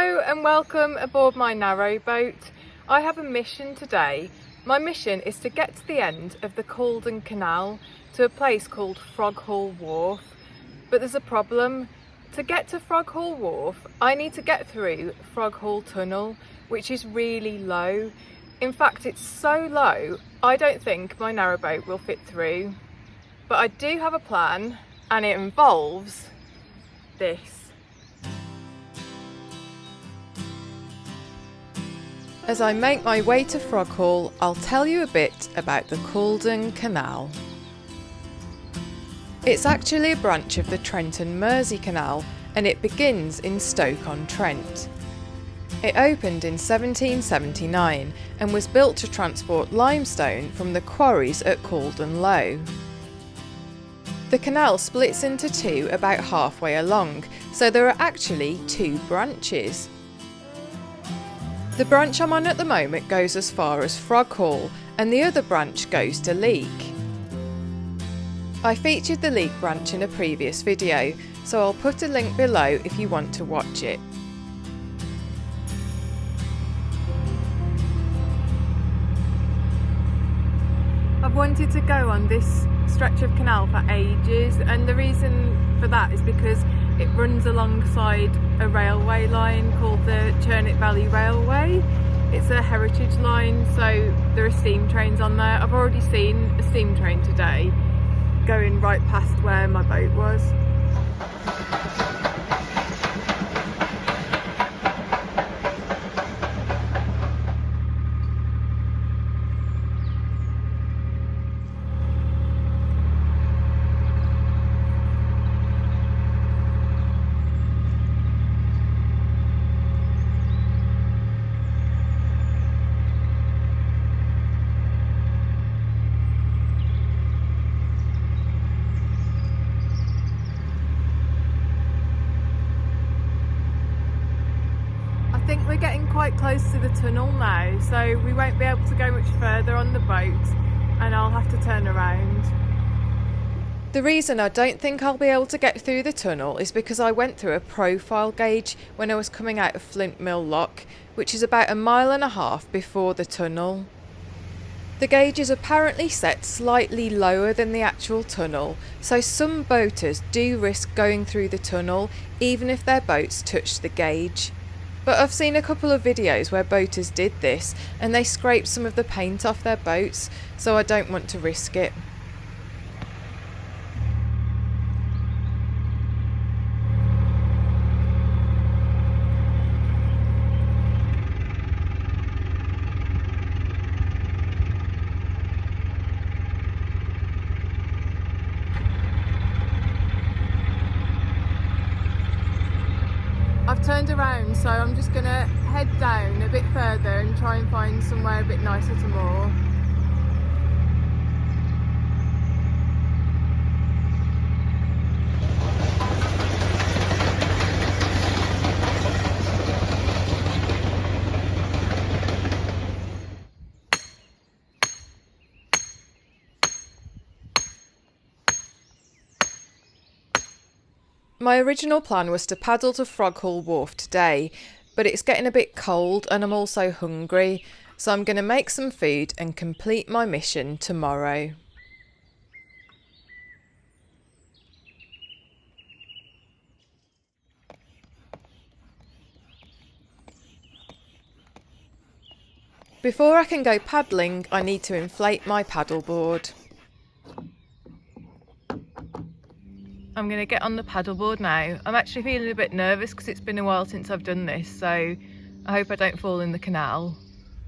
Hello and welcome aboard my narrowboat. I have a mission today. My mission is to get to the end of the Caldon Canal to a place called Froghall Wharf. But there's a problem. To get to Froghall Wharf, I need to get through Froghall Tunnel, which is really low. In fact, it's so low, I don't think my narrowboat will fit through. But I do have a plan, and it involves this. As I make my way to Froghall, I'll tell you a bit about the Caldon Canal. It's actually a branch of the Trent and Mersey Canal, and it begins in Stoke-on-Trent. It opened in 1779 and was built to transport limestone from the quarries at Caldon Low. The canal splits into two about halfway along, so there are actually two branches. The branch I'm on at the moment goes as far as Froghall, and the other branch goes to Leek. I featured the Leek branch in a previous video, so I'll put a link below if you want to watch it. I've wanted to go on this stretch of canal for ages, and the reason for that is because it runs alongside a railway line called the Churnet Valley Railway. It's a heritage line, so there are steam trains on there. I've already seen a steam train today going right past where my boat was. I think we're getting quite close to the tunnel now, so we won't be able to go much further on the boat and I'll have to turn around. The reason I don't think I'll be able to get through the tunnel is because I went through a profile gauge when I was coming out of Flint Mill Lock, which is about 1.5 miles before the tunnel. The gauge is apparently set slightly lower than the actual tunnel, so some boaters do risk going through the tunnel even if their boats touch the gauge. But I've seen a couple of videos where boaters did this and they scraped some of the paint off their boats, so I don't want to risk it. I've turned around, so I'm just going to head down a bit further and try and find somewhere a bit nicer to moor. My original plan was to paddle to Froghall Wharf today, but it's getting a bit cold and I'm also hungry, so I'm going to make some food and complete my mission tomorrow. Before I can go paddling, I need to inflate my paddleboard. I'm going to get on the paddleboard now. I'm actually feeling a bit nervous because it's been a while since I've done this, so I hope I don't fall in the canal.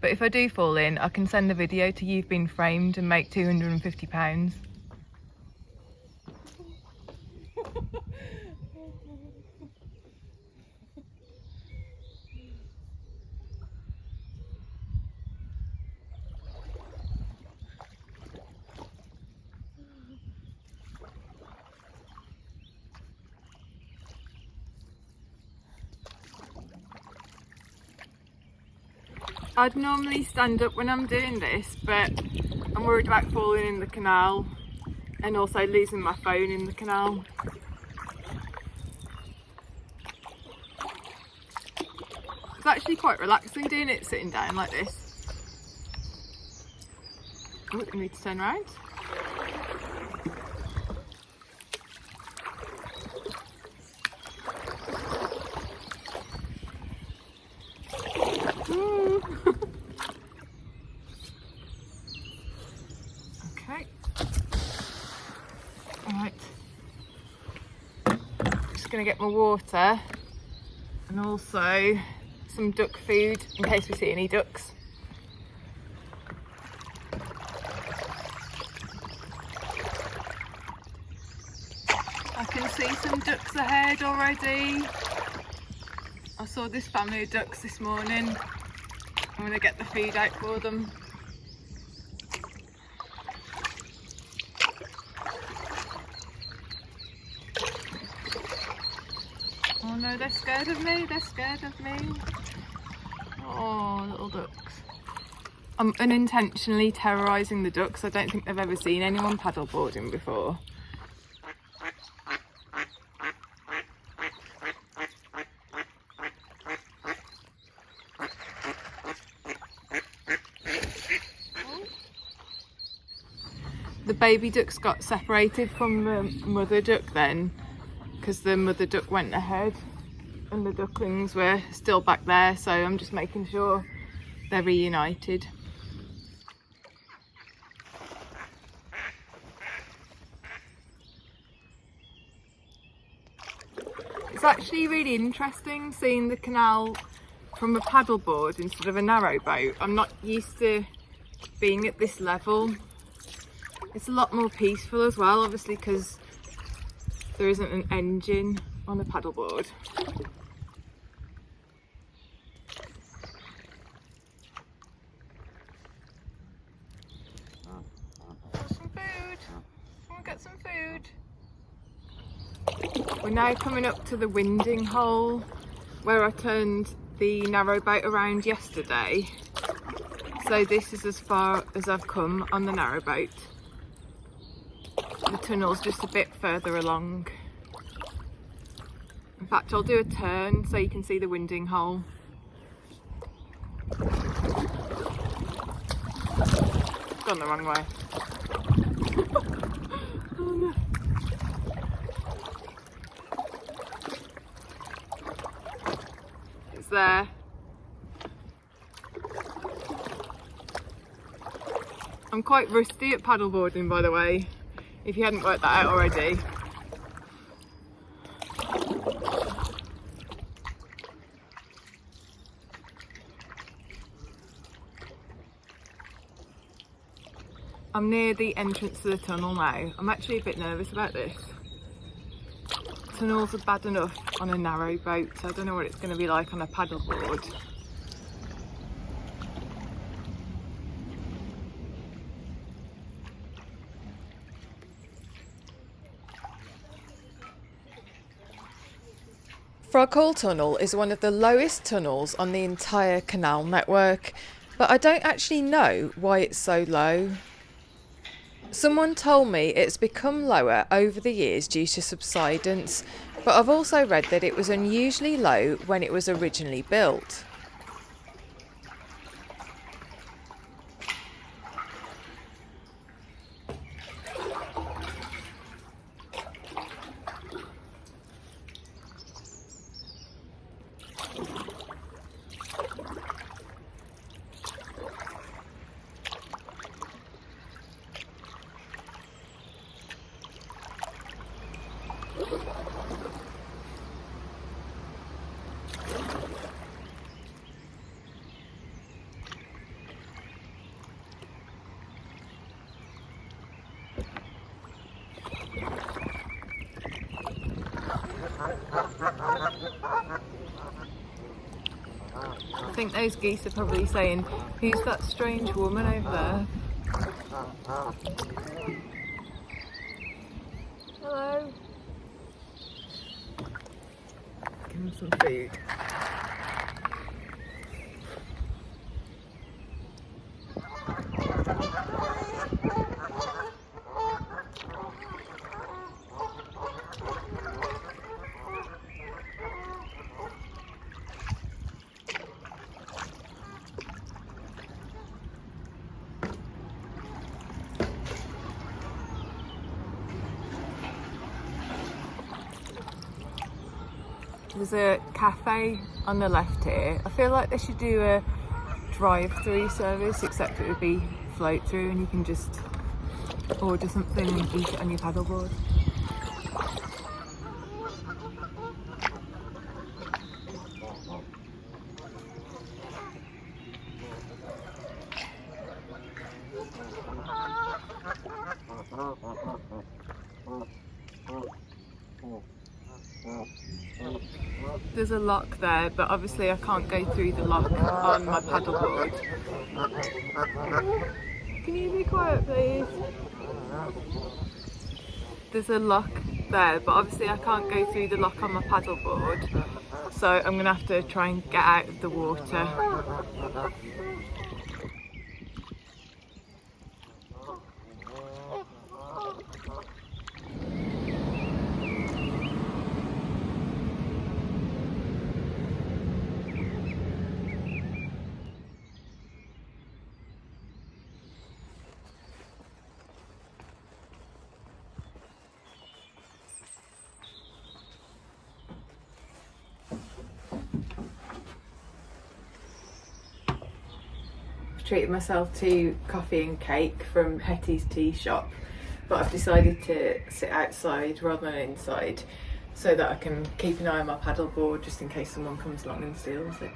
But if I do fall in, I can send a video to You've Been Framed and make £250. I'd normally stand up when I'm doing this, but I'm worried about falling in the canal and also losing my phone in the canal. It's actually quite relaxing doing it sitting down like this. Oh, I need to turn around. Okay. Alright. Just going to get my water and also some duck food in case we see any ducks. I can see some ducks ahead already. I saw this family of ducks this morning. I'm going to get the feed out for them. Oh no, they're scared of me, they're scared of me. Oh, little ducks. I'm unintentionally terrorising the ducks. I don't think they've ever seen anyone paddleboarding before. The baby ducks got separated from the mother duck then, because the mother duck went ahead and the ducklings were still back there, so I'm just making sure they're reunited. It's actually really interesting seeing the canal from a paddleboard instead of a narrowboat. I'm not used to being at this level. It's a lot more peaceful as well, obviously, because there isn't an engine on a paddleboard. Some food. Come and get some food. We're now coming up to the winding hole where I turned the narrowboat around yesterday. So this is as far as I've come on the narrowboat. The tunnel's just a bit further along. In fact, I'll do a turn so you can see the winding hole. Gone the wrong way. Oh no. It's there. I'm quite rusty at paddleboarding, by the way, if you hadn't worked that out already. I'm near the entrance to the tunnel now. I'm actually a bit nervous about this. Tunnels are bad enough on a narrow boat, so I don't know what it's going to be like on a paddleboard. Froghall Tunnel is one of the lowest tunnels on the entire canal network, but I don't actually know why it's so low. Someone told me it's become lower over the years due to subsidence, but I've also read that it was unusually low when it was originally built. I think those geese are probably saying, who's that strange woman over there? Hello. Give them some food. There's a cafe on the left here. I feel like they should do a drive-through service, except it would be float through and you can just order something and eat it on your paddleboard. There's a lock there, but obviously I can't go through the lock on my paddleboard. Can you be quiet, please? There's a lock there, but obviously I can't go through the lock on my paddleboard, so I'm gonna have to try and get out of the water. Treated myself to coffee and cake from Hetty's tea shop, but I've decided to sit outside rather than inside so that I can keep an eye on my paddleboard just in case someone comes along and steals it.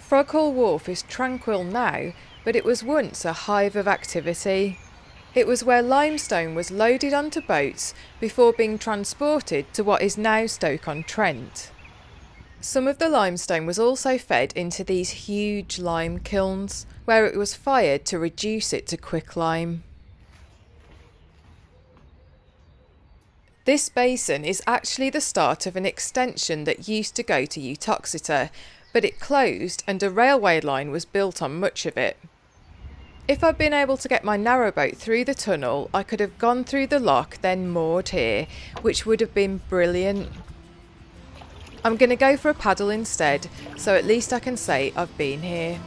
Froghall Wharf is tranquil now, but it was once a hive of activity. It was where limestone was loaded onto boats before being transported to what is now Stoke-on-Trent. Some of the limestone was also fed into these huge lime kilns, where it was fired to reduce it to quicklime. This basin is actually the start of an extension that used to go to Uttoxeter, but it closed and a railway line was built on much of it. If I'd been able to get my narrowboat through the tunnel, I could have gone through the lock, then moored here, which would have been brilliant. I'm going to go for a paddle instead, so at least I can say I've been here.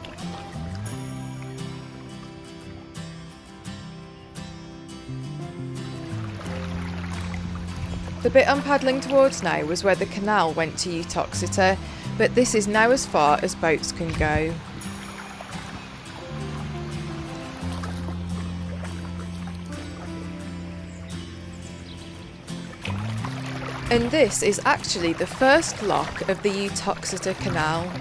The bit I'm paddling towards now was where the canal went to Uttoxeter, but this is now as far as boats can go. And this is actually the first lock of the Uttoxeter Canal.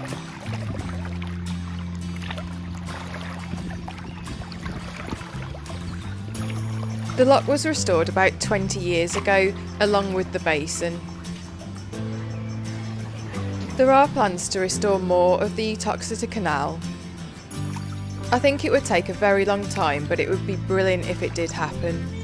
The lock was restored about 20 years ago, along with the basin. There are plans to restore more of the Uttoxeter Canal. I think it would take a very long time, but it would be brilliant if it did happen.